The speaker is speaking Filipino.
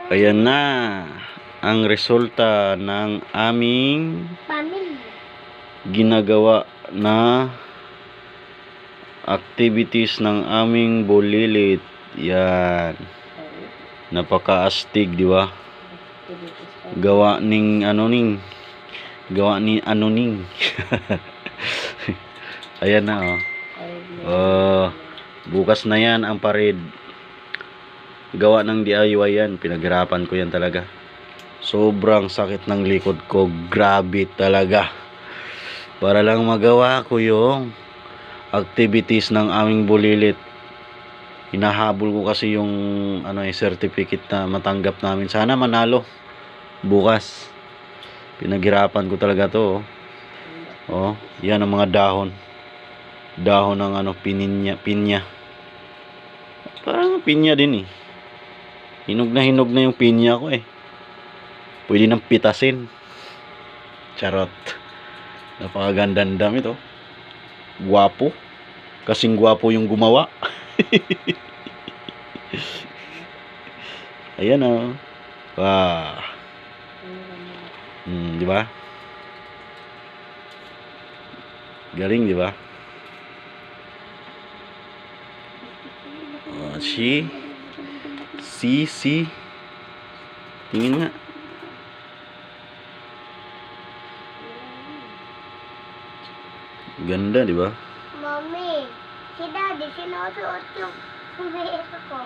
Ayan na ang resulta ng aming ginagawa na activities ng aming bulilit. Yan. Napakaastig, di ba? Gawa ning Ayan na, oh. Bukas na yan ang pared. Gawa ng DIY yan. Pinaghirapan ko yan talaga. Sobrang sakit ng likod ko. Grabe talaga. Para lang magawa ko yung activities ng aming bulilit. Hinahabol ko kasi yung certificate na matanggap namin. Sana manalo bukas. Pinaghirapan ko talaga to. Oh, yan ang mga dahon. Dahon ng pinya. Parang pinya din eh. Hinog na yung pinya ko eh. Pwede nang pitasin. Charot. Napakagandang damit oh. Gwapo. Kasing gwapo yung gumawa. Ayan oh. Wow. Di ba? Galing, di ba? See? Tingin nga. Ganda, di ba? Mommy, si Daddy sinusuot yung bihito ko.